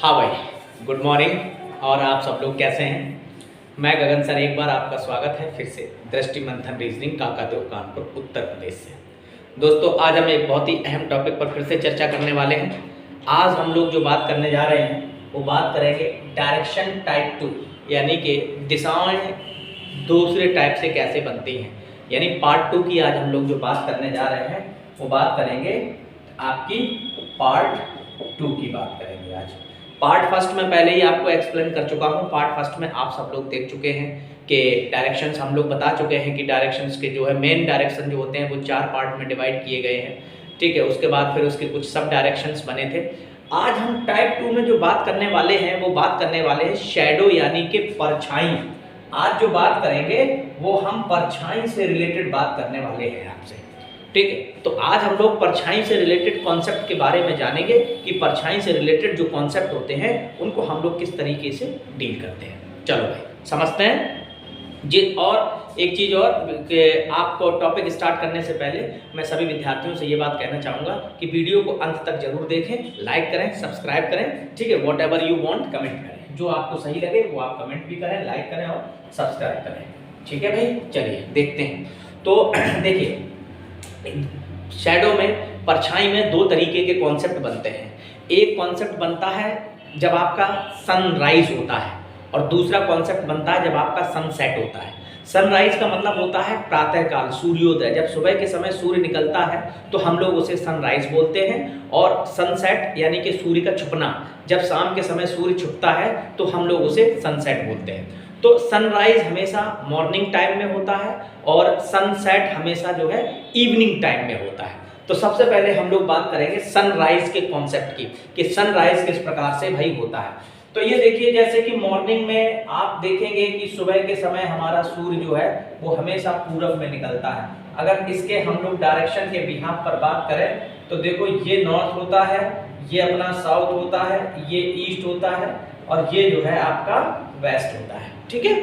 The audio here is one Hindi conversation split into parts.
हाँ भाई, गुड मॉर्निंग। और आप सब लोग कैसे हैं? मैं गगन सर, एक बार आपका स्वागत है फिर से दृष्टि मंथन रीजनिंग काकादेव कानपुर उत्तर प्रदेश से। दोस्तों, आज हम एक बहुत ही अहम टॉपिक पर फिर से चर्चा करने वाले हैं। आज हम लोग जो बात करने जा रहे हैं वो बात करेंगे डायरेक्शन टाइप 2, यानी कि दिशाएं दूसरे टाइप से कैसे बनती हैं। यानी पार्ट 2 की आज हम लोग जो बात करने जा रहे हैं वो बात करेंगे आपकी पार्ट 2 की बात करेंगे आज। पार्ट फर्स्ट में पहले ही आपको एक्सप्लेन कर चुका हूँ। पार्ट फर्स्ट में आप सब लोग देख चुके हैं कि डायरेक्शंस हम लोग बता चुके हैं कि डायरेक्शंस के जो है मेन डायरेक्शन जो होते हैं वो 4 पार्ट में डिवाइड किए गए हैं। ठीक है, उसके बाद फिर उसके कुछ सब डायरेक्शंस बने थे। आज हम टाइप 2 में जो बात करने वाले हैं वो बात करने वाले हैं शैडो, यानी कि परछाई। आज जो बात करेंगे वो हम परछाई से रिलेटेड बात करने वाले हैं आपसे। ठीक है, तो आज हम लोग परछाई से रिलेटेड कॉन्सेप्ट के बारे में जानेंगे कि परछाई से रिलेटेड जो कॉन्सेप्ट होते हैं उनको हम लोग किस तरीके से डील करते हैं। चलो भाई, समझते हैं जी। और एक चीज़ और कि आपको टॉपिक स्टार्ट करने से पहले मैं सभी विद्यार्थियों से ये बात कहना चाहूँगा कि वीडियो को अंत तक जरूर देखें, लाइक करें, सब्सक्राइब करें। ठीक है, what ever you want comment करें, जो आपको सही लगे वो आप कमेंट भी करें, लाइक करें और सब्सक्राइब करें। ठीक है भाई, चलिए देखते हैं। तो देखिए, शैडो में, परछाई में 2 तरीके के कॉन्सेप्ट बनते हैं। एक कॉन्सेप्ट बनता है जब आपका सनराइज होता है और दूसरा कॉन्सेप्ट बनता है जब आपका सनसेट होता है। सनराइज का मतलब होता है प्रातःकाल, सूर्योदय। जब सुबह के समय सूर्य निकलता है तो हम लोग उसे सनराइज बोलते हैं। और सनसेट यानी कि सूर्य का छुपना, जब शाम के समय सूर्य छुपता है तो हम लोग उसे सनसेट बोलते हैं। तो सनराइज हमेशा मॉर्निंग टाइम में होता है और सनसेट हमेशा जो है इवनिंग टाइम में होता है। तो सबसे पहले हम लोग बात करेंगे सनराइज के कॉन्सेप्ट की कि सनराइज किस प्रकार से भाई होता है। तो ये देखिए, जैसे कि मॉर्निंग में आप देखेंगे कि सुबह के समय हमारा सूर्य जो है वो हमेशा पूरब में निकलता है। अगर इसके हम लोग डायरेक्शन के बिहाफ पर बात करें तो देखो, ये नॉर्थ होता है, ये अपना साउथ होता है, ये ईस्ट होता है और ये जो है आपका वेस्ट होता है। ठीक है,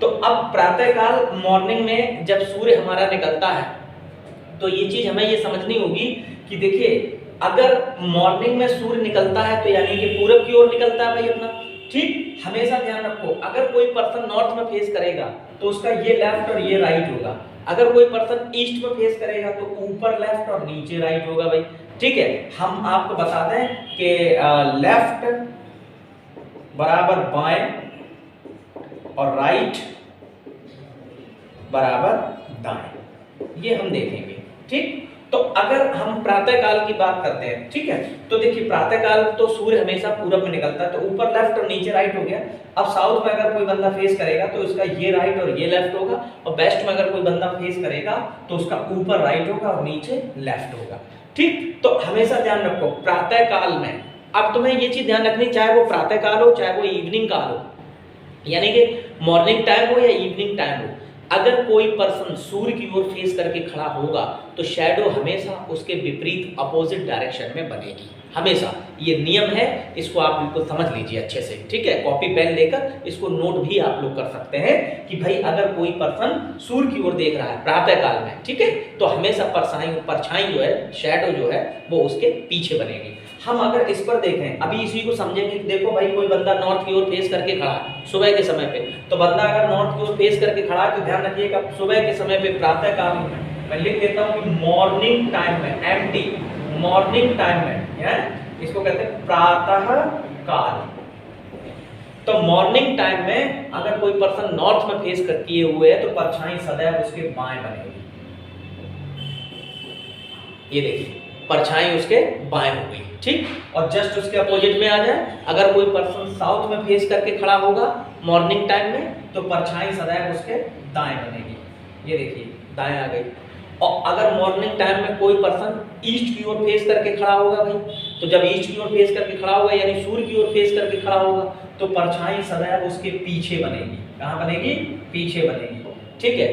तो अब प्रातःकाल मॉर्निंग में जब सूर्य हमारा निकलता है तो ये चीज हमें ये समझनी होगी कि देखिए, अगर मॉर्निंग में सूर्य निकलता है तो यानी कि पूरब की ओर निकलता है भाई अपना। ठीक, हमेशा ध्यान रखो, अगर कोई पर्सन नॉर्थ में फेस करेगा तो उसका ये लेफ्ट और ये राइट होगा। अगर कोई पर्सन ईस्ट में फेस करेगा तो ऊपर लेफ्ट और नीचे राइट होगा भाई। ठीक है, हम आपको बता दें कि लेफ्ट बराबर बाएं और राइट बराबर दाएं, ये हम देखेंगे। ठीक, तो अगर हम प्रातःकाल की बात करते हैं, ठीक है, तो देखिए प्रातःकाल तो सूर्य हमेशा पूरब में निकलता है तो ऊपर लेफ्ट और नीचे राइट हो गया। अब साउथ में अगर कोई बंदा फेस करेगा तो उसका ये राइट और ये लेफ्ट होगा, और वेस्ट में अगर कोई बंदा फेस करेगा तो उसका ऊपर राइट होगा और नीचे लेफ्ट होगा। ठीक, तो हमेशा ध्यान रखो प्रातःकाल में, अब तुम्हें ये चीज ध्यान रखनी, चाहे वो प्रातःकाल हो चाहे वो इवनिंग काल हो, यानी कि मॉर्निंग टाइम हो या इवनिंग टाइम हो, अगर कोई पर्सन सूर्य की ओर फेस करके खड़ा होगा तो शैडो हमेशा उसके विपरीत अपोजिट डायरेक्शन में बनेगी। हमेशा ये नियम है, इसको आप बिल्कुल समझ लीजिए अच्छे से। ठीक है, कॉपी पेन लेकर इसको नोट भी आप लोग कर सकते हैं कि भाई अगर कोई पर्सन सूर्य की ओर देख रहा है प्रातःकाल में, ठीक है, तो हमेशा परछाई जो है, शैडो जो है वो उसके पीछे बनेगी। हम अगर इस पर देखें, अभी इसी को समझेंगे। देखो भाई, कोई बंदा नॉर्थ की ओर फेस करके खड़ा है सुबह के समय पे, तो बंदा अगर नॉर्थ की ओर फेस करके खड़ा है तो ध्यान रखिएगा सुबह के समय पे प्रातःकाल में, मैं लिख देता हूँ कि मॉर्निंग टाइम में, एमटी मॉर्निंग टाइम में, है इसको कहते हैं प्रातः काल। तो मॉर्निंग टाइम में अगर कोई पर्सन नॉर्थ में फेस किए हुए है तो परछाई सदैव उसके बाएं बनेगी। ये देखिए, परछाई उसके बाएं हो गई। ठीक, और जस्ट उसके अपोजिट में आ जाए, अगर कोई पर्सन साउथ में फेस करके खड़ा होगा मॉर्निंग टाइम में तो परछाई सदैव उसके दाएं बनेगी। ये देखिए, दाएं आ गई। और अगर मॉर्निंग टाइम में कोई पर्सन ईस्ट की ओर फेस करके खड़ा होगा भाई, तो जब ईस्ट की ओर फेस करके खड़ा होगा यानी सूर्य की ओर फेस करके खड़ा होगा तो परछाई सदैव उसके पीछे बनेगी। कहाँ बनेगी? पीछे बनेगी। ठीक है,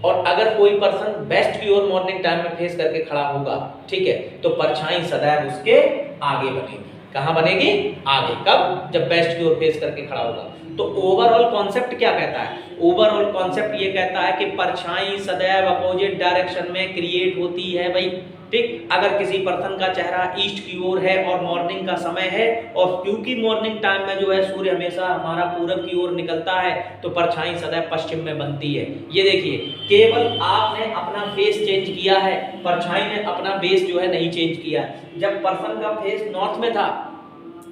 और अगर कोई पर्सन वेस्ट की ओर मॉर्निंग टाइम में फेस करके खड़ा होगा, ठीक है, तो परछाई सदैव उसके आगे बनेगी। कहाँ बनेगी? आगे। कब? जब वेस्ट की ओर फेस करके खड़ा होगा। तो ओवरऑल कॉन्सेप्ट क्या कहता है? ओवरऑल कॉन्सेप्ट ये कहता है कि परछाई सदैव अपोजिट डायरेक्शन में क्रिएट होती है भाई। ठीक। अगर किसी पर्सन का चेहरा ईस्ट की ओर है और मॉर्निंग का समय है, और क्योंकि मॉर्निंग टाइम में जो है सूर्य हमेशा हमारा पूरब की ओर निकलता है, तो परछाई सदैव पश्चिम में बनती है। ये देखिए, केवल आपने अपना फेस चेंज किया है, परछाई ने अपना बेस जो है नहीं चेंज किया। जब पर्सन का फेस नॉर्थ में था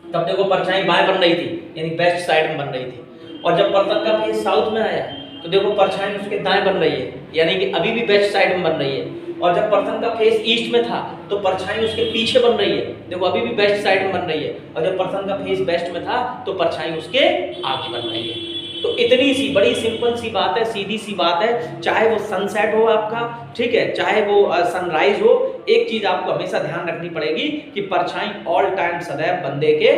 तब देखो परछाई बाएं बन रही थी, यानी वेस्ट साइड में बन रही थी, और जब पर्सन का फेस साउथ में आया तो देखो परछाई उसके दाएं बन रही है, यानी कि अभी भी वेस्ट साइड में बन रही है। और जब पर्सन का फेस ईस्ट में था तो परछाई उसके पीछे बन रही है, देखो अभी भी वेस्ट साइड में बन रही है। और जब पर्सन का फेस वेस्ट में था तो परछाई उसके आगे बन रही है। तो इतनी सी बड़ी सिंपल सी बात है, सीधी सी बात है। चाहे वो सनसेट हो आपका, ठीक है, चाहे वो सनराइज हो, एक चीज आपको हमेशा ध्यान रखनी पड़ेगी कि परछाई ऑल टाइम सदैव बंदे के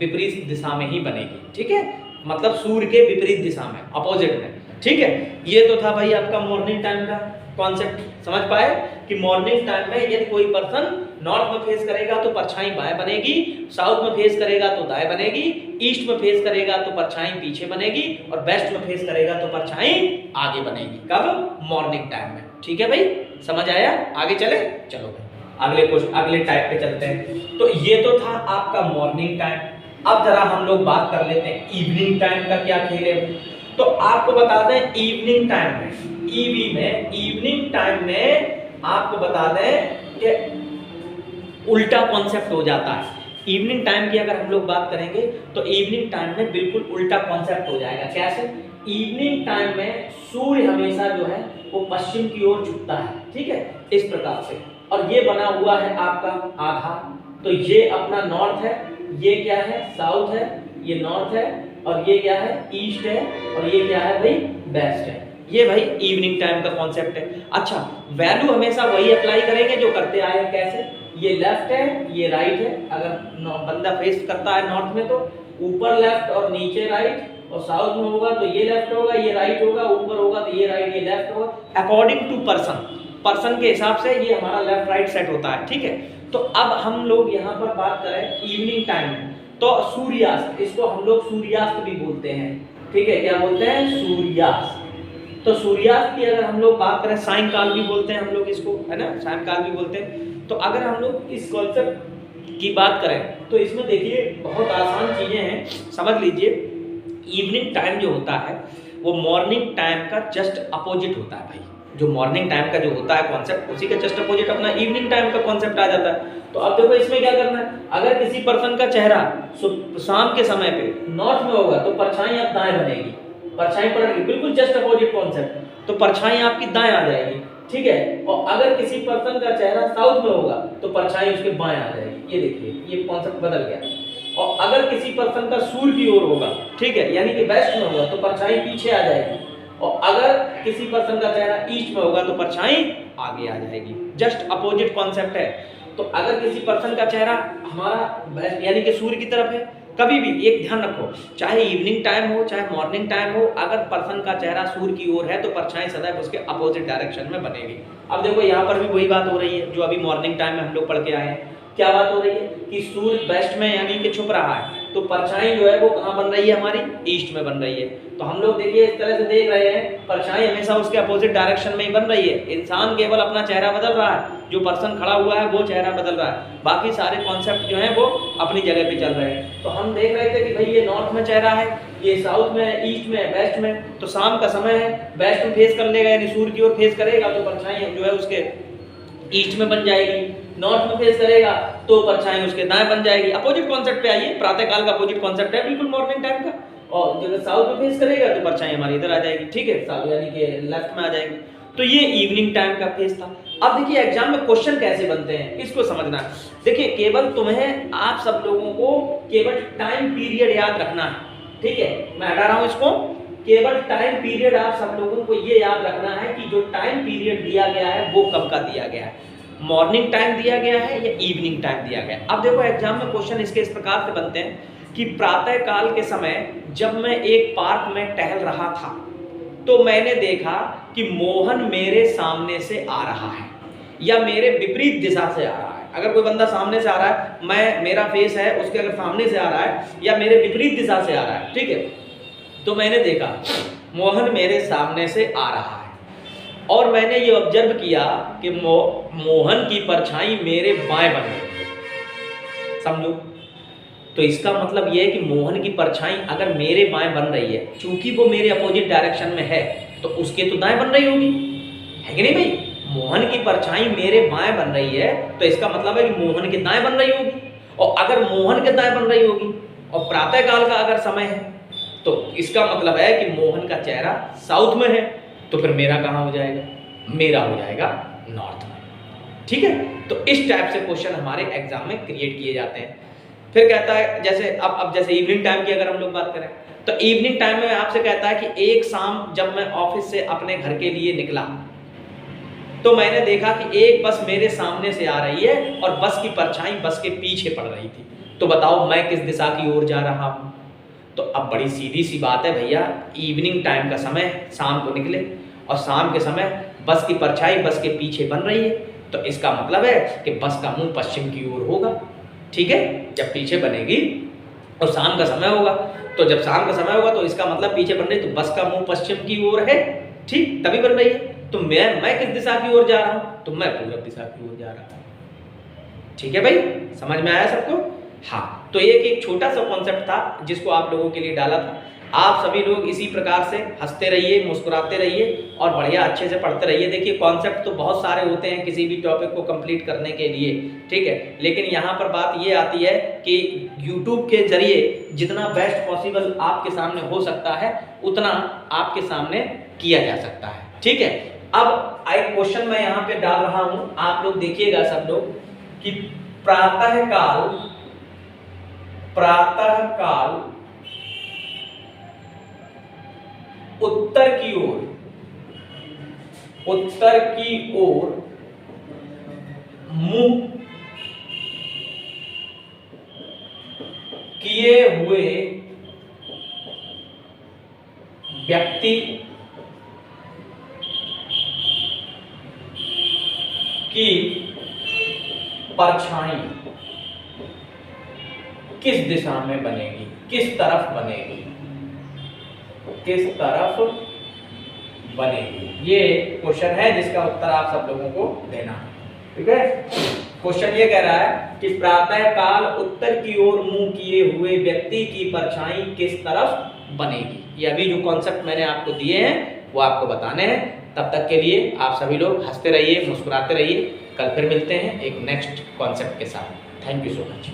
विपरीत दिशा में ही बनेगी, ठीक है, मतलब सूर्य के विपरीत दिशा में, अपोजिट में, ठीक है। ये तो था भाई आपका मॉर्निंग टाइम का कॉन्सेप्ट। समझ पाए कि मॉर्निंग टाइम में यदि कोई पर्सन नॉर्थ में फेस करेगा तो परछाई बाएं बनेगी, साउथ में फेस करेगा तो दाएं बनेगी, ईस्ट में फेस करेगा तो परछाई पीछे बनेगी, और वेस्ट में फेस करेगा तो परछाई आगे बनेगी। कब? मॉर्निंग टाइम में। ठीक है भाई, समझ आया? आगे चले? चलो भाई अगले क्वेश्चन, अगले टाइप पे चलते हैं। तो ये तो था आपका मॉर्निंग टाइम। अब जरा हम लोग बात कर लेते हैं इवनिंग टाइम का क्या खेल है। तो आपको बता दें इवनिंग टाइम में, ईवी में, इवनिंग टाइम में आपको बता दें कि उल्टा कॉन्सेप्ट हो जाता है। इवनिंग टाइम की अगर हम लोग बात करेंगे तो इवनिंग टाइम में बिल्कुल उल्टा कॉन्सेप्ट हो जाएगा। कैसे? इवनिंग टाइम में सूर्य हमेशा जो है वो पश्चिम की ओर झुकता है, ठीक है, इस प्रकार से, और ये बना हुआ है आपका आधार। तो ये अपना नॉर्थ है, ये क्या है? साउथ है, ये नॉर्थ है, और ये क्या है? ईस्ट है, और ये क्या है भाई? वेस्ट है। ये भाई इवनिंग टाइम का कॉन्सेप्ट है। अच्छा, वैल्यू हमेशा वही अप्लाई करेंगे जो करते आए हैं। कैसे? ये लेफ्ट है, ये राइट है। अगर बंदा फेस करता है नॉर्थ में तो ऊपर लेफ्ट और नीचे राइट, और साउथ में होगा तो ये लेफ्ट होगा, ये राइट होगा, ऊपर होगा तो ये राइट, ये लेफ्ट होगा, अकॉर्डिंग टू पर्सन के हिसाब से ये हमारा लेफ्ट राइट सेट होता है, ठीक है। तो अब हम लोग यहाँ पर बात करें इवनिंग टाइम में, तो सूर्यास्त, इसको हम लोग सूर्यास्त भी बोलते हैं, ठीक है। क्या बोलते हैं? सूर्यास्त। तो सूर्यास्त की अगर हम लोग बात करें, सायंकाल भी बोलते हैं हम लोग इसको, है ना, सायंकाल भी बोलते हैं। तो अगर हम लोग इस कॉन्सेप्ट की बात करें तो इसमें देखिए बहुत आसान चीजें हैं, समझ लीजिए। इवनिंग टाइम जो होता है वो मॉर्निंग टाइम का जस्ट अपोजिट होता है भाई। जो मॉर्निंग टाइम का जो होता है कॉन्सेप्ट, उसी का जस्ट अपोजिट अपना इवनिंग टाइम का कॉन्सेप्ट आ जाता है। तो अब देखो इसमें क्या करना है, अगर किसी पर्सन का चेहरा शाम के समय पे नॉर्थ में होगा तो परछाई अब दाएं बनेगी, परछाई पलटेगी, बिल्कुल जस्ट अपोजिट कॉन्सेप्ट, तो परछाई आपकी दाएं आ जाएगी, ठीक है। और अगर किसी पर्सन का चेहरा साउथ में होगा तो परछाई उसके बाएं आ जाएगी। ये देखिए, ये कॉन्सेप्ट बदल गया। और अगर किसी पर्सन का सूर्य की ओर होगा, ठीक है, यानी कि वेस्ट में होगा तो परछाई पीछे आ जाएगी, और अगर किसी पर्सन का चेहरा ईस्ट में होगा तो परछाई आगे आ जाएगी। जस्ट अपोजिट कॉन्सेप्ट है। तो अगर किसी पर्सन का चेहरा हमारा यानी कि सूर्य की तरफ है, कभी भी एक ध्यान रखो, चाहे इवनिंग टाइम हो चाहे मॉर्निंग टाइम हो, अगर पर्सन का चेहरा सूर्य की ओर है तो परछाई सदैव उसके अपोजिट डायरेक्शन में बनेगी। अब देखो यहाँ पर भी वही बात हो रही है जो अभी मॉर्निंग टाइम में हम लोग पढ़ के आए हैं। क्या बात हो रही है कि सूर्य वेस्ट में यानी कि छुप रहा है, तो परछाई जो है वो कहाँ बन रही है? हमारी ईस्ट में बन रही है। तो हम लोग देखिए इस तरह से देख रहे हैं, परछाई हमेशा उसके अपोजिट डायरेक्शन में ही बन रही है। इंसान केवल अपना चेहरा बदल रहा है, जो पर्सन खड़ा हुआ है वो चेहरा बदल रहा है, बाकी सारे कॉन्सेप्ट जो है वो अपनी जगह पे चल रहे हैं। तो हम देख रहे थे कि भाई ये नॉर्थ में चेहरा है, ये साउथ में है, ईस्ट में है, वेस्ट में। तो शाम का समय है, वेस्ट में फेस कर लेगा यानी सूर्य की ओर फेस करेगा तो परछाई जो है उसके ईस्ट में बन जाएगी। नॉर्थ में फेस करेगा तो परछाई उसके दाएं बन जाएगी। अपोजिट कॉन्सेप्ट पे आइए, प्रातः काल का अपोजिट कॉन्सेप्ट है बिल्कुल मॉर्निंग टाइम का। और जब साउथ में फेस करेगा तो परछाई हमारी इधर आ जाएगी, ठीक है, साउथ यानी कि लेफ्ट में आ जाएगी। तो ये इवनिंग टाइम का फेस था। अब देखिए एग्जाम में क्वेश्चन कैसे बनते हैं इसको समझना। देखिए केवल तुम्हें, आप सब लोगों को केवल टाइम पीरियड याद रखना है, ठीक है। मैं हटा रहा हूं इसको, केवल टाइम पीरियड आप सब लोगों को ये याद रखना है कि जो टाइम पीरियड दिया गया है वो कब का दिया गया है, मॉर्निंग टाइम दिया गया है या इवनिंग टाइम दिया गया है। अब देखो एग्जाम में क्वेश्चन इसके इस प्रकार से बनते हैं कि प्रातः काल के समय जब मैं एक पार्क में टहल रहा था तो मैंने देखा कि मोहन मेरे सामने से आ रहा है या मेरे विपरीत दिशा से आ रहा है। अगर कोई बंदा सामने से आ रहा है, मेरा फेस है उसके अगर सामने से आ रहा है या मेरे विपरीत दिशा से आ रहा है, ठीक है, तो मैंने देखा मोहन मेरे सामने से आ रहा है और मैंने ये ऑब्जर्व किया कि मोहन की परछाई मेरे बाएं बन रही है। समझो, तो इसका मतलब ये है कि मोहन की परछाई अगर मेरे बाएं बन रही है, चूंकि वो मेरे अपोजिट डायरेक्शन में है, तो उसके तो दाएं बन रही होगी, है कि नहीं भाई? मोहन की परछाई मेरे बाएं बन रही है, तो इसका मतलब है कि मोहन के दाएं बन रही होगी। और अगर मोहन के दाएं बन रही होगी और प्रातः काल का अगर समय है, तो इसका मतलब है कि मोहन का चेहरा साउथ में है, तो फिर मेरा कहाँ हो जाएगा? मेरा हो जाएगा नॉर्थ में। ठीक है, तो इस टाइप से क्वेश्चन हमारे एग्जाम में क्रिएट किए जाते हैं। फिर कहता है, जैसे अब जैसे इवनिंग टाइम की अगर हम लोग बात करें, तो इवनिंग टाइम में आपसे कहता है कि एक शाम जब मैं ऑफिस से अपने घर के लिए निकला, तो मैंने देखा कि एक बस मेरे सामने से आ रही है और बस की परछाई बस के पीछे पड़ रही थी। तो बताओ मैं किस दिशा की ओर जा रहा हूँ? तो अब बड़ी सीधी सी बात है भैया, इवनिंग टाइम का समय, शाम को निकले और शाम के समय बस की परछाई बस के पीछे बन रही है, तो इसका मतलब है कि बस का मुंह पश्चिम की ओर होगा। ठीक है, जब पीछे बनेगी और शाम का समय होगा, तो जब शाम का समय होगा तो इसका मतलब पीछे बन रही, तो बस का मुंह पश्चिम की ओर है, ठीक, तभी बन रही है। तो मैं किस दिशा की ओर जा रहा हूँ? तो मैं पूरब दिशा की ओर जा रहा हूँ। ठीक है भाई, समझ में आया सबको? हाँ, तो ये एक छोटा सा कॉन्सेप्ट था जिसको आप लोगों के लिए डाला था। आप सभी लोग इसी प्रकार से हंसते रहिए, मुस्कुराते रहिए और बढ़िया अच्छे से पढ़ते रहिए। देखिए, कॉन्सेप्ट तो बहुत सारे होते हैं किसी भी टॉपिक को कंप्लीट करने के लिए, ठीक है, लेकिन यहाँ पर बात ये आती है कि यूट्यूब के जरिए जितना बेस्ट पॉसिबल आपके सामने हो सकता है उतना आपके सामने किया जा सकता है। ठीक है, अब एक क्वेश्चन मैं यहाँ पे डाल रहा हूँ, आप लोग देखिएगा सब लोग, कि प्रातः काल उत्तर की ओर मुंह किए हुए व्यक्ति की परछाई किस दिशा में बनेगी, किस तरफ बनेगी, किस तरफ बनेगी? ये क्वेश्चन है जिसका उत्तर आप सब लोगों को देना है। ठीक है, क्वेश्चन ये कह रहा है कि प्रातः काल उत्तर की ओर मुंह किए हुए व्यक्ति की परछाई किस तरफ बनेगी। ये अभी जो कॉन्सेप्ट मैंने आपको दिए हैं वो आपको बताने हैं। तब तक के लिए आप सभी लोग हंसते रहिए, मुस्कुराते रहिए। कल फिर मिलते हैं एक नेक्स्ट कॉन्सेप्ट के साथ। Thank you so much.